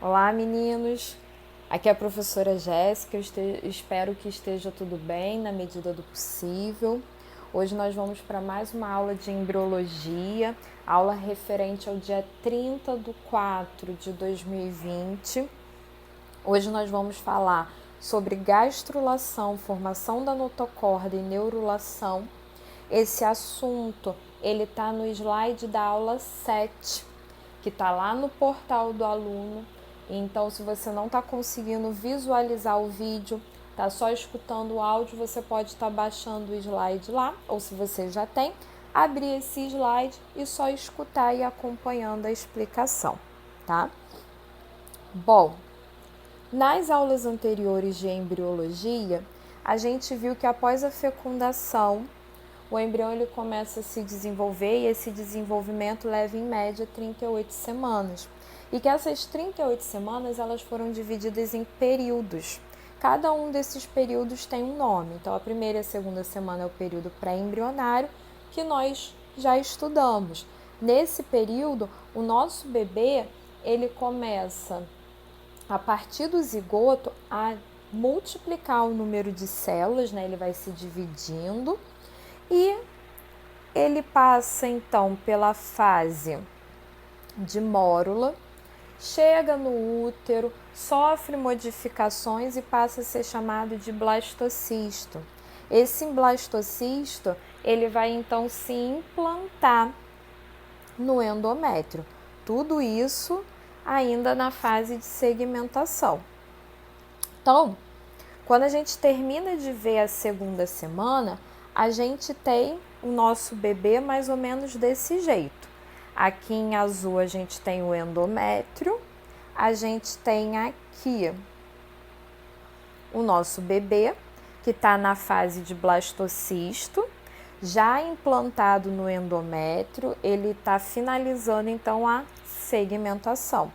Olá, meninos! Aqui é a professora Jéssica, espero que esteja tudo bem na medida do possível. Hoje nós vamos para mais uma aula de embriologia, aula referente ao dia 30/4 de 2020. Hoje nós vamos falar sobre gastrulação, formação da notocorda e neurulação. Esse assunto ele está no slide da aula 7, que está lá no portal do aluno. Então, se você não está conseguindo visualizar o vídeo, está só escutando o áudio, você pode estar baixando o slide lá, ou se você já tem, abrir esse slide e só escutar e acompanhando a explicação, tá? Bom, nas aulas anteriores de embriologia, a gente viu que após a fecundação, o embrião ele começa a se desenvolver e esse desenvolvimento leva em média 38 semanas. E que essas 38 semanas elas foram divididas em períodos. Cada um desses períodos tem um nome. Então, a primeira e a segunda semana é o período pré-embrionário, que nós já estudamos. Nesse período, o nosso bebê ele começa, a partir do zigoto, a multiplicar o número de células, né? Ele vai se dividindo. E ele passa então pela fase de mórula, chega no útero, sofre modificações e passa a ser chamado de blastocisto. Esse blastocisto ele vai então se implantar no endométrio. Tudo isso ainda na fase de segmentação. Então, quando a gente termina de ver a segunda semana, a gente tem o nosso bebê mais ou menos desse jeito. Aqui em azul a gente tem o endométrio, a gente tem aqui o nosso bebê, que está na fase de blastocisto, já implantado no endométrio, ele está finalizando então a segmentação.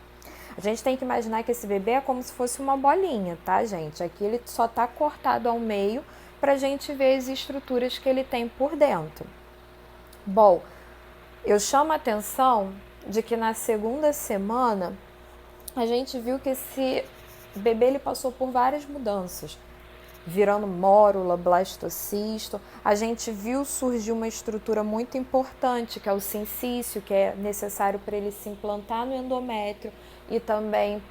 A gente tem que imaginar que esse bebê é como se fosse uma bolinha, tá, gente? Aqui ele só está cortado ao meio, para a gente ver as estruturas que ele tem por dentro. Bom, eu chamo a atenção de que na segunda semana a gente viu que esse bebê ele passou por várias mudanças, virando mórula, blastocisto. A gente viu surgir uma estrutura muito importante, que é o sincício, que é necessário para ele se implantar no endométrio e também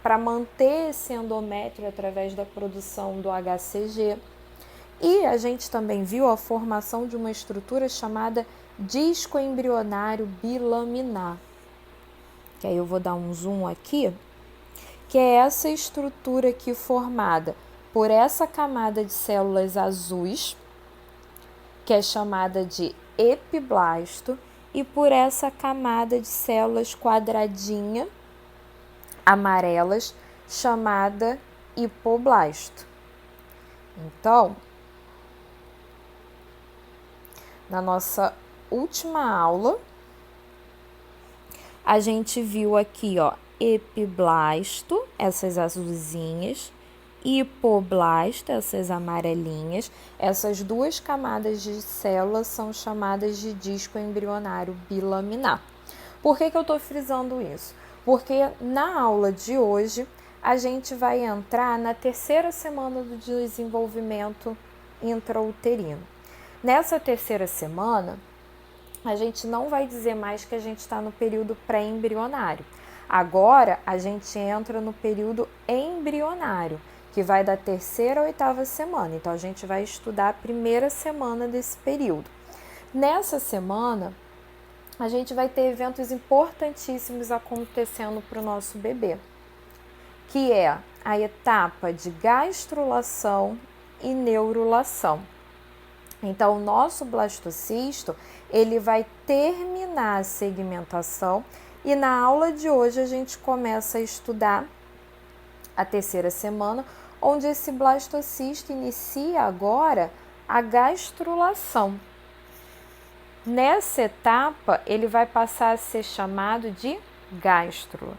para manter esse endométrio através da produção do HCG. E a gente também viu a formação de uma estrutura chamada disco embrionário bilaminar. Que aí eu vou dar um zoom aqui, que é essa estrutura aqui formada por essa camada de células azuis, que é chamada de epiblasto, e por essa camada de células quadradinha, amarelas, chamada hipoblasto. Então, na nossa última aula, a gente viu aqui, ó, epiblasto, essas azulzinhas, hipoblasto, essas amarelinhas. Essas duas camadas de células são chamadas de disco embrionário bilaminar. Por que eu estou frisando isso? Porque na aula de hoje, a gente vai entrar na terceira semana do desenvolvimento intrauterino. Nessa terceira semana, a gente não vai dizer mais que a gente está no período pré-embrionário. Agora, a gente entra no período embrionário, que vai da terceira à oitava semana. Então, a gente vai estudar a primeira semana desse período. Nessa semana, a gente vai ter eventos importantíssimos acontecendo para o nosso bebê, que é a etapa de gastrulação e neurulação. Então, o nosso blastocisto, ele vai terminar a segmentação e na aula de hoje a gente começa a estudar a terceira semana, onde esse blastocisto inicia agora a gastrulação. Nessa etapa, ele vai passar a ser chamado de gástrula.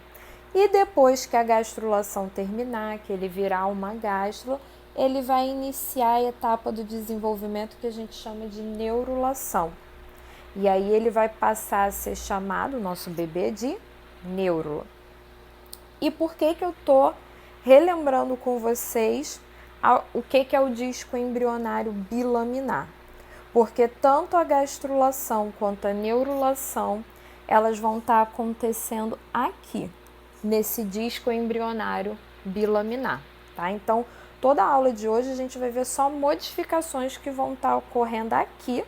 E depois que a gastrulação terminar, que ele virar uma gástrula, ele vai iniciar a etapa do desenvolvimento que a gente chama de neurulação. E aí ele vai passar a ser chamado, o nosso bebê, de neurula. E por que eu tô relembrando com vocês o que é o disco embrionário bilaminar? Porque tanto a gastrulação quanto a neurulação, elas vão estar acontecendo aqui, nesse disco embrionário bilaminar, tá? Então, toda a aula de hoje a gente vai ver só modificações que vão estar ocorrendo aqui,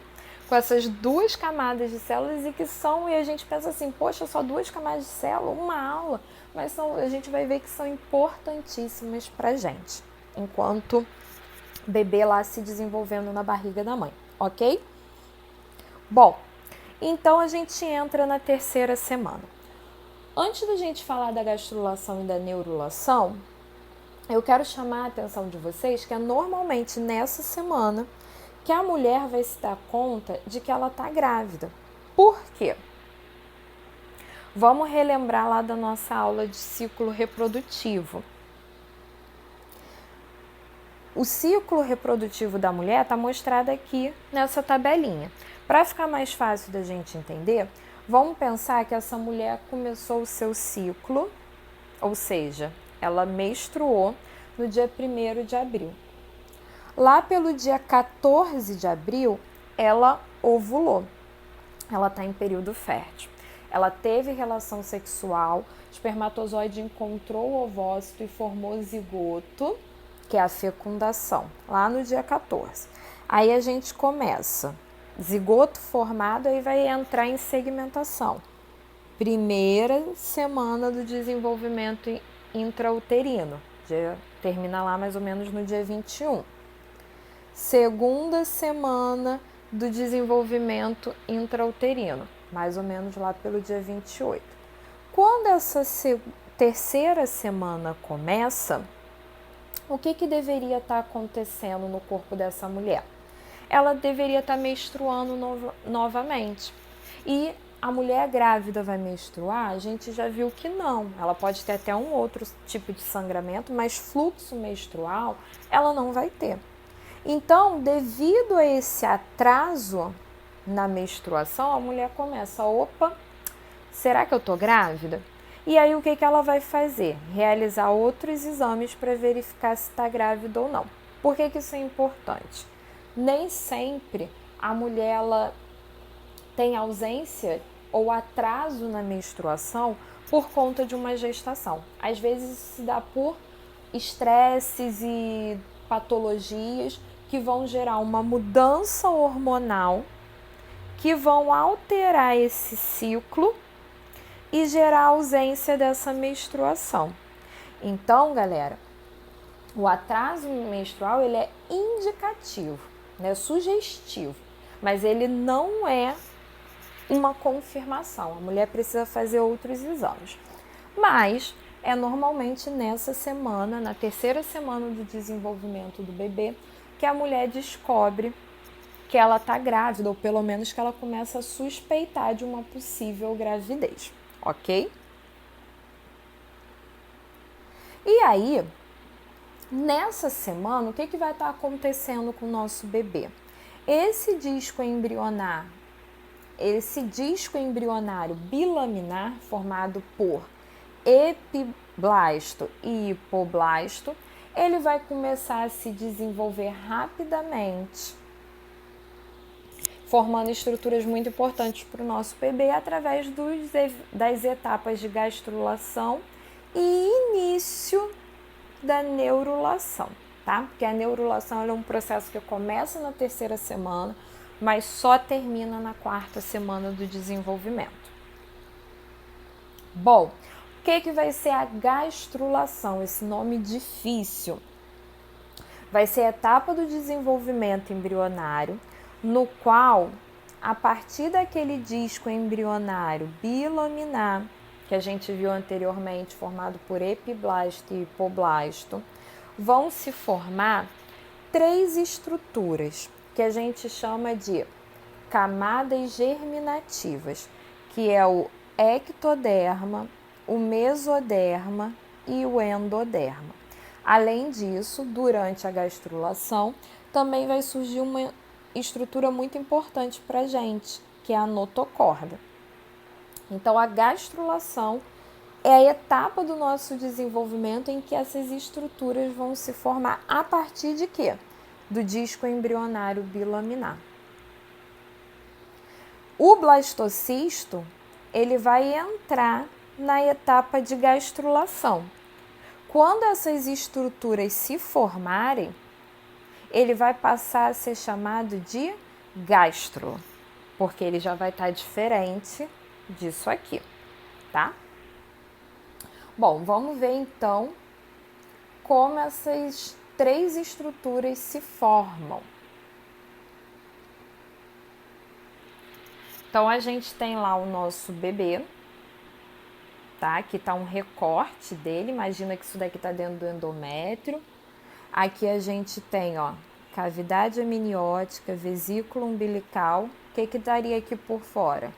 com essas duas camadas de células e a gente pensa assim, poxa, só duas camadas de célula, uma aula, mas a gente vai ver que são importantíssimas pra gente, enquanto o bebê lá se desenvolvendo na barriga da mãe, ok? Bom, então a gente entra na terceira semana. Antes da gente falar da gastrulação e da neurulação, eu quero chamar a atenção de vocês que é normalmente nessa semana que a mulher vai se dar conta de que ela está grávida. Por quê? Vamos relembrar lá da nossa aula de ciclo reprodutivo. O ciclo reprodutivo da mulher está mostrado aqui nessa tabelinha. Para ficar mais fácil da gente entender, vamos pensar que essa mulher começou o seu ciclo, ou seja, ela menstruou no dia 1º de abril. Lá pelo dia 14 de abril, ela ovulou. Ela está em período fértil. Ela teve relação sexual, o espermatozoide encontrou o ovócito e formou zigoto, que é a fecundação, lá no dia 14. Aí a gente começa, zigoto formado, aí vai entrar em segmentação. Primeira semana do desenvolvimento intrauterino, termina lá mais ou menos no dia 21. Segunda semana do desenvolvimento intrauterino, mais ou menos lá pelo dia 28. Quando essa terceira semana começa, o que deveria estar acontecendo no corpo dessa mulher? Ela deveria estar menstruando novamente. E a mulher grávida vai menstruar? A gente já viu que não. Ela pode ter até um outro tipo de sangramento, mas fluxo menstrual ela não vai ter. Então, devido a esse atraso na menstruação, a mulher começa, opa, será que eu tô grávida? E aí o que ela vai fazer? Realizar outros exames para verificar se está grávida ou não. Por que isso é importante? Nem sempre a mulher ela tem ausência ou atraso na menstruação por conta de uma gestação. Às vezes isso se dá por estresses e patologias que vão gerar uma mudança hormonal, que vão alterar esse ciclo e gerar a ausência dessa menstruação. Então, galera, o atraso menstrual ele é indicativo, né, sugestivo, mas ele não é uma confirmação. A mulher precisa fazer outros exames. Mas é normalmente nessa semana, na terceira semana do desenvolvimento do bebê, que a mulher descobre que ela está grávida, ou pelo menos que ela começa a suspeitar de uma possível gravidez, ok? E aí, nessa semana, o que vai estar acontecendo com o nosso bebê? Esse disco embrionário bilaminar, formado por epiblasto e hipoblasto, ele vai começar a se desenvolver rapidamente, formando estruturas muito importantes para o nosso bebê através das etapas de gastrulação e início da neurulação, tá? Porque a neurulação é um processo que começa na terceira semana, mas só termina na quarta semana do desenvolvimento. Bom, o que vai ser a gastrulação? Esse nome difícil. Vai ser a etapa do desenvolvimento embrionário, no qual, a partir daquele disco embrionário bilaminar, que a gente viu anteriormente, formado por epiblasto e hipoblasto, vão se formar 3 estruturas, que a gente chama de camadas germinativas, que é o ectoderma, o mesoderma e o endoderma. Além disso, durante a gastrulação, também vai surgir uma estrutura muito importante para a gente, que é a notocorda. Então, a gastrulação é a etapa do nosso desenvolvimento em que essas estruturas vão se formar a partir de quê? Do disco embrionário bilaminar. O blastocisto, ele vai entrar na etapa de gastrulação. Quando essas estruturas se formarem, ele vai passar a ser chamado de gástrulo, porque ele já vai estar diferente disso aqui, tá? Bom, vamos ver então como essas 3 estruturas se formam. Então, a gente tem lá o nosso bebê, tá? Aqui tá um recorte dele, imagina que isso daqui tá dentro do endométrio. Aqui a gente tem, ó, cavidade amniótica, vesícula umbilical. O que daria aqui por fora?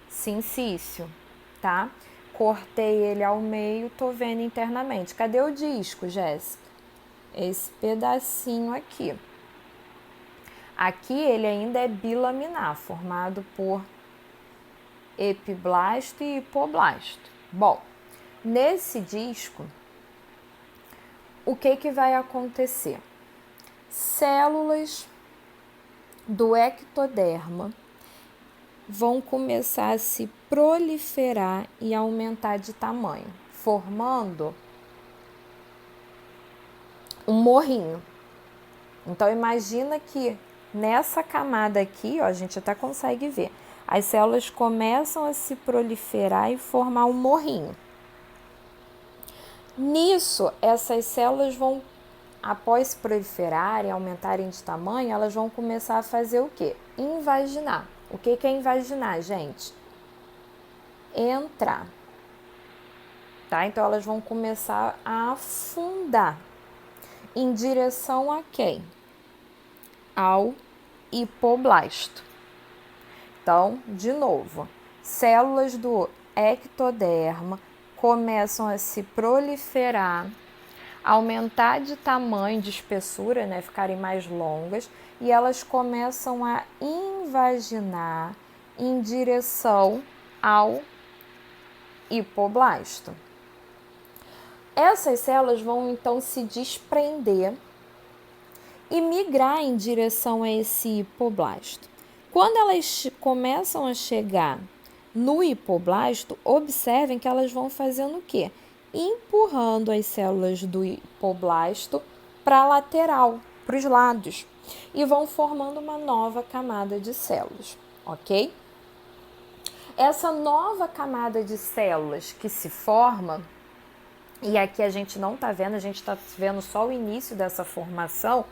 Sincício, tá? Cortei ele ao meio, tô vendo internamente. Cadê o disco, Jéssica? Esse pedacinho aqui. Aqui ele ainda é bilaminar, formado por epiblasto e hipoblasto. Bom, nesse disco, o que vai acontecer? Células do ectoderma vão começar a se proliferar e aumentar de tamanho, formando um morrinho. Então, imagina que nessa camada aqui, ó, a gente até consegue ver, as células começam a se proliferar e formar um morrinho. Nisso, essas células vão, após se proliferarem, aumentarem de tamanho, elas vão começar a fazer o quê? Invaginar. O que é invaginar, gente? Entrar. Tá? Então, elas vão começar a afundar. Em direção a quem? Ao hipoblasto. Então, de novo, células do ectoderma começam a se proliferar, aumentar de tamanho, de espessura, né, ficarem mais longas, e elas começam a invaginar em direção ao hipoblasto. Essas células vão então se desprender e migrar em direção a esse hipoblasto. Quando elas começam a chegar no hipoblasto, observem que elas vão fazendo o quê? Empurrando as células do hipoblasto para a lateral, para os lados, e vão formando uma nova camada de células, ok? Essa nova camada de células que se forma, e aqui a gente não está vendo, a gente está vendo só o início dessa formação,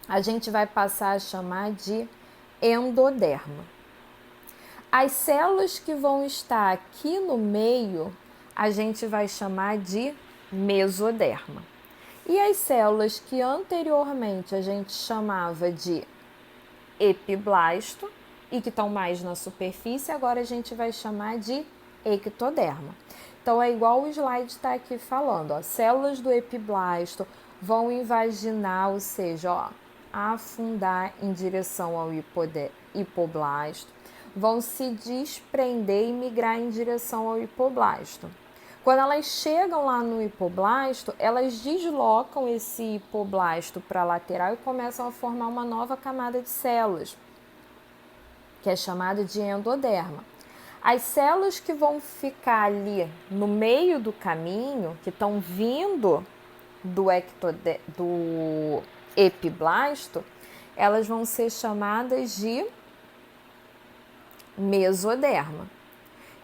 a gente vai passar a chamar de endoderma. As células que vão estar aqui no meio, a gente vai chamar de mesoderma. E as células que anteriormente a gente chamava de epiblasto e que estão mais na superfície, agora a gente vai chamar de ectoderma. Então, é igual o slide está aqui falando, ó, células do epiblasto vão invaginar, ou seja, ó, afundar em direção ao hipoblasto, vão se desprender e migrar em direção ao hipoblasto. Quando elas chegam lá no hipoblasto, elas deslocam esse hipoblasto para a lateral e começam a formar uma nova camada de células, que é chamada de endoderma. As células que vão ficar ali no meio do caminho, que estão vindo do epiblasto, elas vão ser chamadas de mesoderma.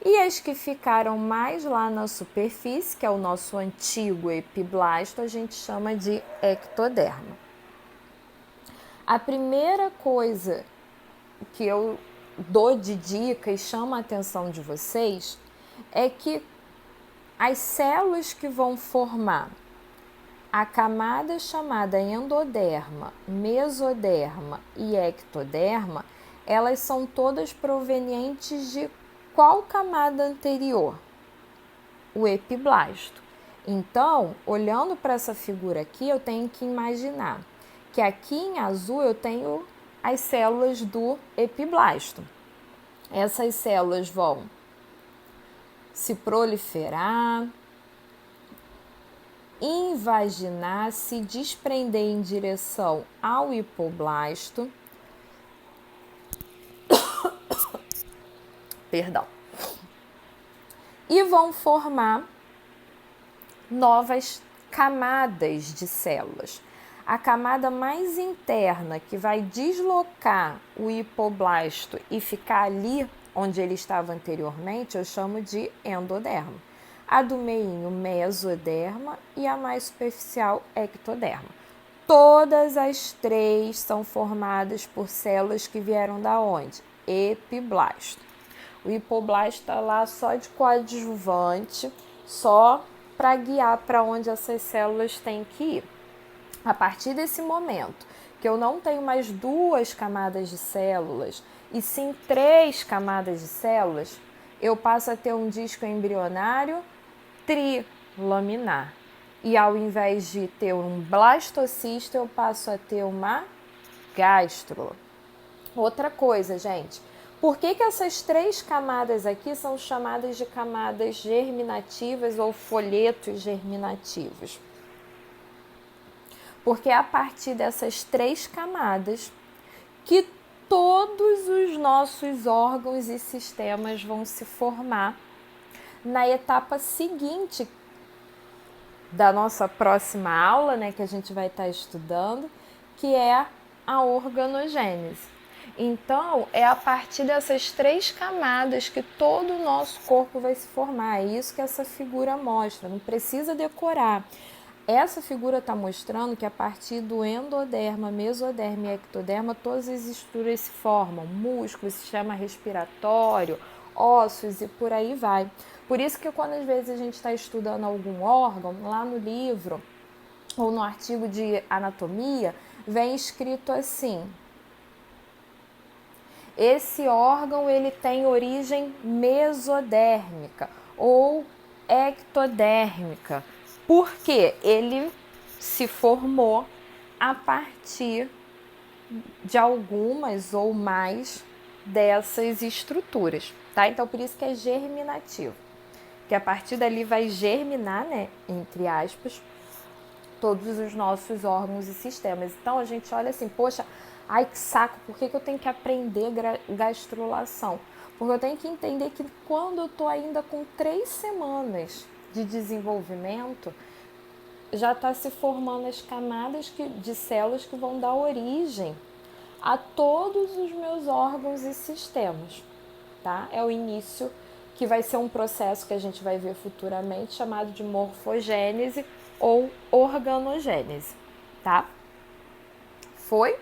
E as que ficaram mais lá na superfície, que é o nosso antigo epiblasto, a gente chama de ectoderma. A primeira coisa que eu dou de dica e chama a atenção de vocês é que as células que vão formar a camada chamada endoderma, mesoderma e ectoderma, elas são todas provenientes de qual camada anterior? O epiblasto. Então, olhando para essa figura aqui, eu tenho que imaginar que aqui em azul eu tenho as células do epiblasto. Essas células vão se proliferar, invaginar, se desprender em direção ao hipoblasto. Perdão. E vão formar novas camadas de células. A camada mais interna, que vai deslocar o hipoblasto e ficar ali onde ele estava anteriormente, eu chamo de endoderma. A do meio, mesoderma, e a mais superficial, ectoderma. Todas as três são formadas por células que vieram da onde? Epiblasto. O hipoblasto está lá só de coadjuvante, só para guiar para onde essas células têm que ir. A partir desse momento que eu não tenho mais 2 camadas de células, e sim 3 camadas de células, eu passo a ter um disco embrionário trilaminar. E ao invés de ter um blastocisto, eu passo a ter uma gástrula. Outra coisa, gente, por que essas 3 camadas aqui são chamadas de camadas germinativas ou folhetos germinativos? Porque é a partir dessas 3 camadas que todos os nossos órgãos e sistemas vão se formar na etapa seguinte da nossa próxima aula, né, que a gente vai estar estudando, que é a organogênese. Então, é a partir dessas 3 camadas que todo o nosso corpo vai se formar. É isso que essa figura mostra, não precisa decorar. Essa figura está mostrando que a partir do endoderma, mesoderma e ectoderma, todas as estruturas se formam, músculo, sistema respiratório, ossos e por aí vai. Por isso que quando às vezes a gente está estudando algum órgão, lá no livro ou no artigo de anatomia, vem escrito assim: esse órgão ele tem origem mesodérmica ou ectodérmica, porque ele se formou a partir de algumas ou mais dessas estruturas, tá? Então, por isso que é germinativo, que a partir dali vai germinar, né, entre aspas, todos os nossos órgãos e sistemas. Então, a gente olha assim, poxa, ai que saco, por que eu tenho que aprender gastrulação? Porque eu tenho que entender que quando eu estou ainda com 3 semanas de desenvolvimento, já está se formando as camadas de células que vão dar origem a todos os meus órgãos e sistemas, tá? É o início, que vai ser um processo que a gente vai ver futuramente, chamado de morfogênese ou organogênese, tá? Foi?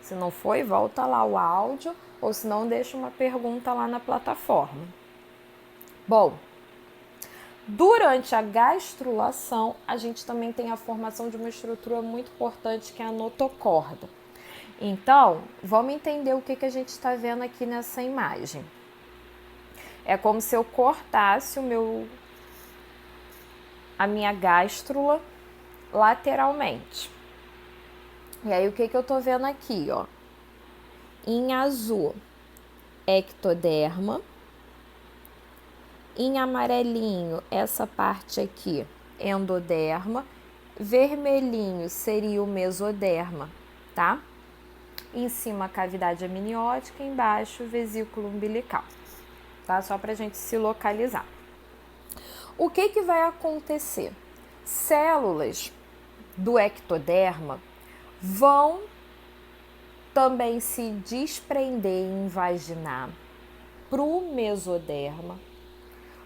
Se não foi, volta lá o áudio, ou se não, deixa uma pergunta lá na plataforma. Bom, durante a gastrulação, a gente também tem a formação de uma estrutura muito importante, que é a notocorda. Então, vamos entender o que a gente está vendo aqui nessa imagem. É como se eu cortasse a minha gástrula lateralmente. E aí, o que eu estou vendo aqui, ó? Em azul, ectoderma. Em amarelinho, essa parte aqui, endoderma. Vermelhinho seria o mesoderma, tá? Em cima, a cavidade amniótica, embaixo, vesículo umbilical, tá? Só pra gente se localizar. O que vai acontecer? Células do ectoderma vão também se desprender e invaginar pro mesoderma,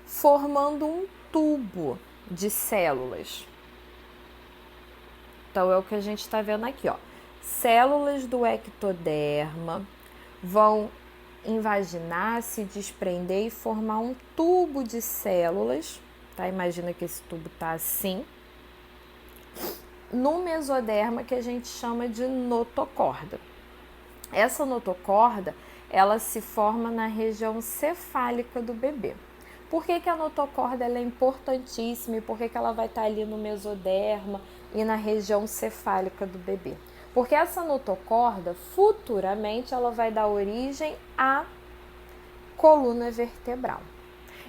formando um tubo de células. Então, é o que a gente está vendo aqui, ó. Células do ectoderma vão invaginar, se desprender e formar um tubo de células, tá? Imagina que esse tubo tá assim. No mesoderma, que a gente chama de notocorda. Essa notocorda, ela se forma na região cefálica do bebê. Por que a notocorda ela é importantíssima e por que ela vai estar ali no mesoderma e na região cefálica do bebê? Porque essa notocorda, futuramente, ela vai dar origem à coluna vertebral.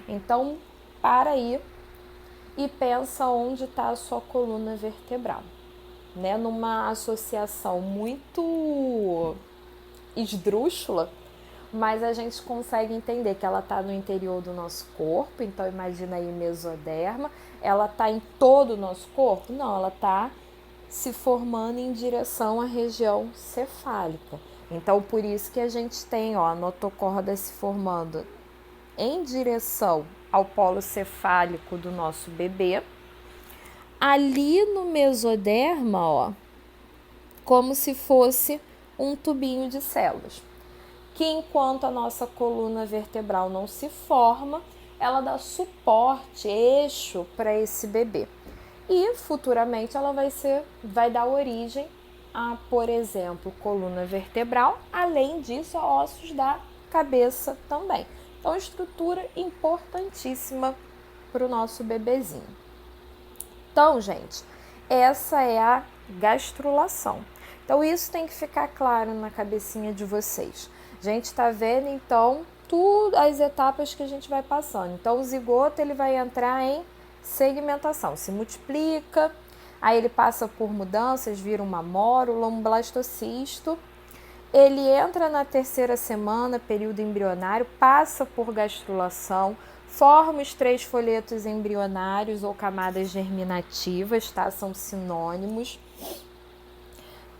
Então, para aí e pensa onde está a sua coluna vertebral, né? Numa associação muito esdrúxula, mas a gente consegue entender que ela está no interior do nosso corpo. Então imagina aí mesoderma. Ela está em todo o nosso corpo? Não, ela está se formando em direção à região cefálica. Então por isso que a gente tem, ó, a notocorda se formando em direção ao polo cefálico do nosso bebê. Ali no mesoderma, ó, como se fosse um tubinho de células, que enquanto a nossa coluna vertebral não se forma, ela dá suporte, eixo para esse bebê. E futuramente ela vai dar origem a, por exemplo, coluna vertebral, além disso, a ossos da cabeça também. Então, estrutura importantíssima para o nosso bebezinho. Então, gente, essa é a gastrulação. Então, isso tem que ficar claro na cabecinha de vocês. A gente está vendo, então, as etapas que a gente vai passando. Então, o zigoto ele vai entrar em segmentação, se multiplica, aí ele passa por mudanças, vira uma mórula, um blastocisto. Ele entra na terceira semana, período embrionário, passa por gastrulação, forma os 3 folhetos embrionários ou camadas germinativas, tá? São sinônimos.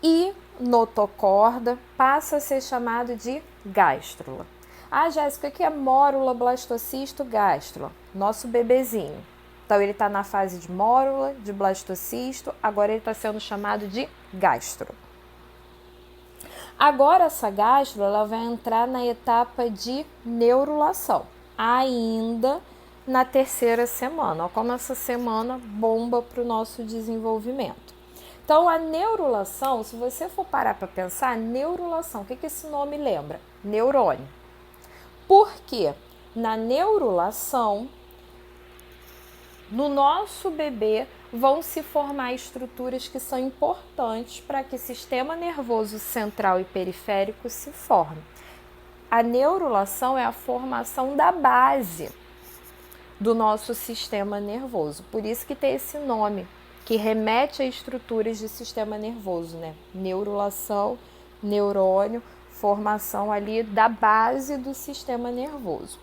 E notocorda passa a ser chamado de gástrula. Ah, Jéssica, o que é mórula, blastocisto, gástrula? Nosso bebezinho. Então, ele está na fase de mórula, de blastocisto, agora ele está sendo chamado de gastro. Agora, essa gástrula ela vai entrar na etapa de neurulação, ainda na terceira semana. Olha como essa semana bomba para o nosso desenvolvimento. Então, a neurulação, se você for parar para pensar, neurulação, o que esse nome lembra? Neurônio. Por quê? Na neurulação, no nosso bebê, vão se formar estruturas que são importantes para que o sistema nervoso central e periférico se forme. A neurulação é a formação da base do nosso sistema nervoso. Por isso que tem esse nome, que remete a estruturas de sistema nervoso, né? Neurulação, neurônio, formação ali da base do sistema nervoso.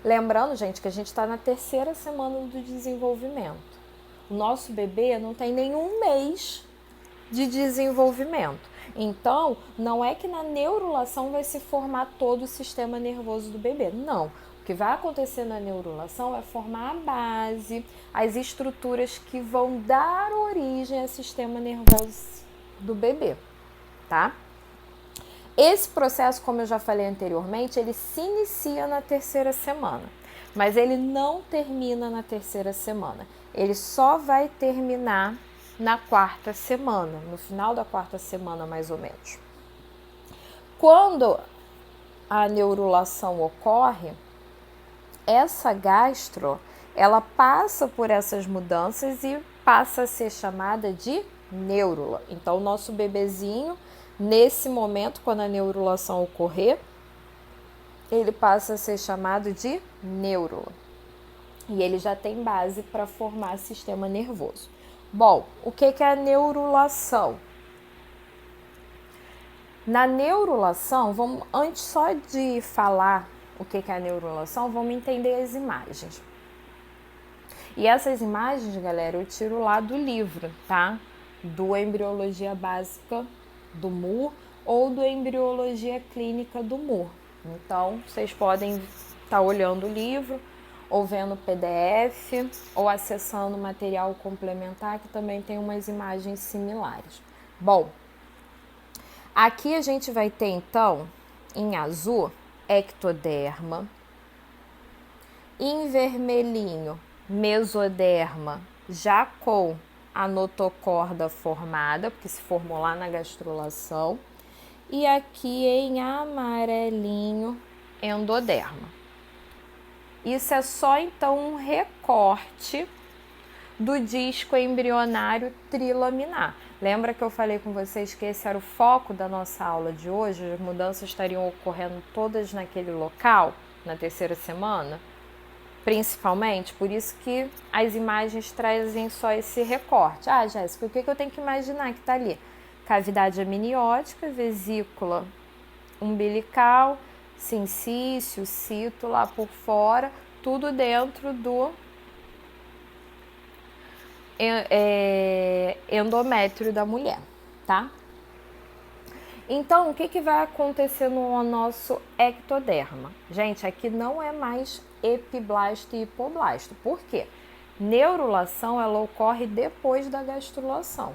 Lembrando, gente, que a gente está na terceira semana do desenvolvimento. O nosso bebê não tem nenhum mês de desenvolvimento. Então, não é que na neurulação vai se formar todo o sistema nervoso do bebê. Não. O que vai acontecer na neurulação é formar a base, as estruturas que vão dar origem ao sistema nervoso do bebê, tá? Esse processo, como eu já falei anteriormente, ele se inicia na terceira semana, mas ele não termina na terceira semana. Ele só vai terminar na quarta semana, no final da quarta semana, mais ou menos. Quando a neurulação ocorre, essa gastro, ela passa por essas mudanças e passa a ser chamada de neurula. Então, o nosso bebezinho, nesse momento, quando a neurulação ocorrer, ele passa a ser chamado de neurula. E ele já tem base para formar sistema nervoso. Bom, o que é a neurulação? Na neurulação, antes só de falar o que é a neurulação, vamos entender as imagens. E essas imagens, galera, eu tiro lá do livro, tá? Do Embriologia Básica do Moore ou do Embriologia Clínica do Moore. Então, vocês podem estar olhando o livro, ou vendo o PDF, ou acessando o material complementar, que também tem umas imagens similares. Bom, aqui a gente vai ter, então, em azul, ectoderma, em vermelhinho, mesoderma, já com a notocorda formada, porque se formou lá na gastrulação, e aqui em amarelinho, endoderma. Isso é só, então, um recorte do disco embrionário trilaminar. Lembra que eu falei com vocês que esse era o foco da nossa aula de hoje? As mudanças estariam ocorrendo todas naquele local, na terceira semana? principalmente, por isso que as imagens trazem só esse recorte. Ah, Jéssica, o que eu tenho que imaginar que está ali? Cavidade amniótica, vesícula umbilical, sincício, cito lá por fora, tudo dentro do endométrio da mulher, tá? Então, o que vai acontecer no nosso ectoderma? Gente, aqui não é mais epiblasto e hipoblasto. Por quê? Neurulação, ela ocorre depois da gastrulação.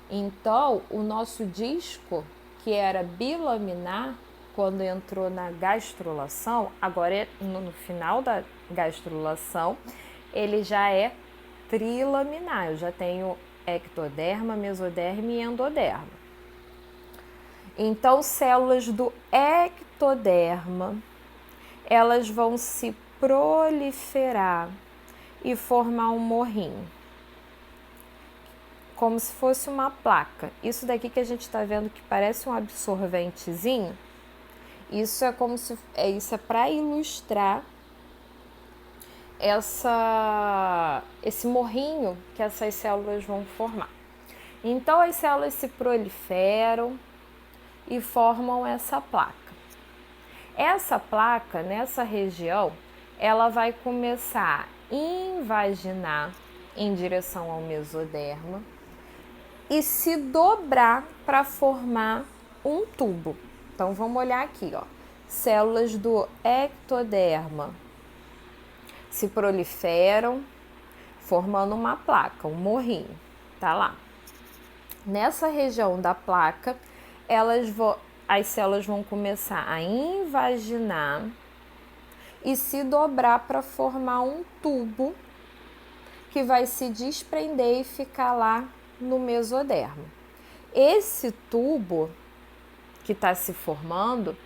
Então, o nosso disco, que era bilaminar, quando entrou na gastrulação, agora no final da gastrulação, ele já é trilaminar. Eu já tenho ectoderma, mesoderma e endoderma. Então, células do ectoderma, elas vão se proliferar e formar um morrinho, como se fosse uma placa. Isso daqui que a gente está vendo que parece um absorventezinho, isso é como se isso é para ilustrar esse morrinho que essas células vão formar. Então as células se proliferam e formam essa placa. Essa placa, nessa região, ela vai começar a invaginar em direção ao mesoderma e se dobrar para formar um tubo. Então vamos olhar aqui, ó. Células do ectoderma se proliferam, formando uma placa, um morrinho, tá lá. Nessa região da placa, as células vão começar a invaginar e se dobrar para formar um tubo que vai se desprender e ficar lá no mesoderma. Esse tubo que está se formando,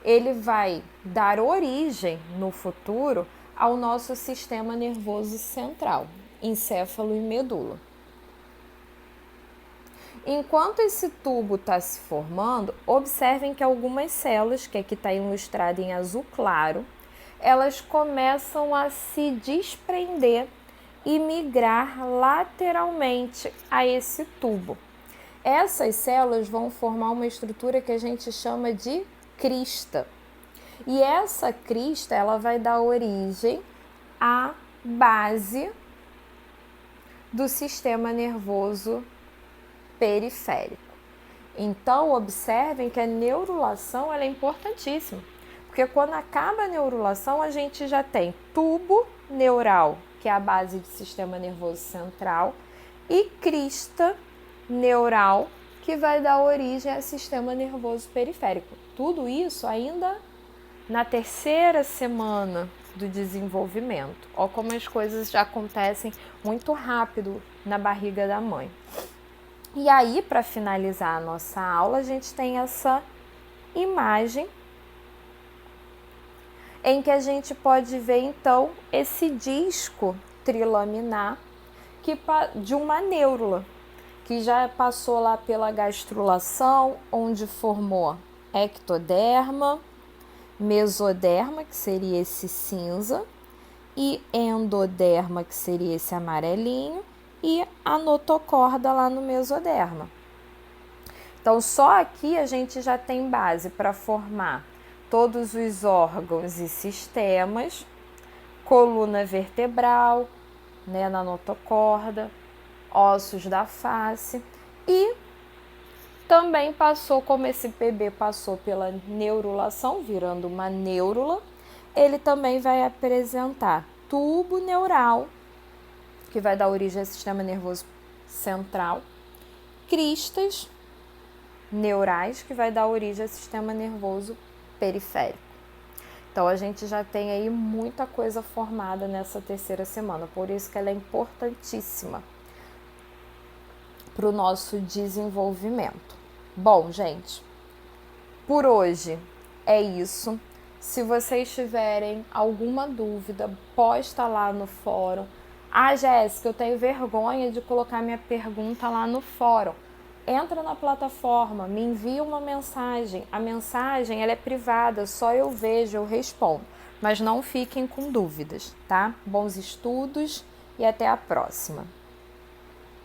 ele vai dar origem no futuro ao nosso sistema nervoso central, encéfalo e medula. Enquanto esse tubo está se formando, observem que algumas células, que aqui está ilustrado em azul claro, elas começam a se desprender e migrar lateralmente a esse tubo. Essas células vão formar uma estrutura que a gente chama de crista. E essa crista, ela vai dar origem à base do sistema nervoso periférico. Então, observem que a neurulação ela é importantíssima, porque quando acaba a neurulação, a gente já tem tubo neural, que é a base do sistema nervoso central, e crista neural, que vai dar origem ao sistema nervoso periférico. Tudo isso ainda na terceira semana do desenvolvimento. Olha como as coisas já acontecem muito rápido na barriga da mãe. E aí, para finalizar a nossa aula, a gente tem essa imagem em que a gente pode ver, então, esse disco trilaminar de uma neurula, que já passou lá pela gastrulação, onde formou ectoderma, mesoderma, que seria esse cinza, e endoderma, que seria esse amarelinho, e a notocorda lá no mesoderma. Então, só aqui a gente já tem base para formar todos os órgãos e sistemas, coluna vertebral, né, na notocorda, ossos da face, e também passou, como esse bebê passou pela neurulação, virando uma neurula, ele também vai apresentar tubo neural, que vai dar origem ao sistema nervoso central, cristas neurais, que vai dar origem ao sistema nervoso periférico. Então, a gente já tem aí muita coisa formada nessa terceira semana, por isso que ela é importantíssima para o nosso desenvolvimento. Bom, gente, por hoje é isso. Se vocês tiverem alguma dúvida, posta lá no fórum. Ah, Jéssica, eu tenho vergonha de colocar minha pergunta lá no fórum. Entra na plataforma, me envia uma mensagem. A mensagem ela é privada, só eu vejo, eu respondo. mas não fiquem com dúvidas, tá? Bons estudos e até a próxima!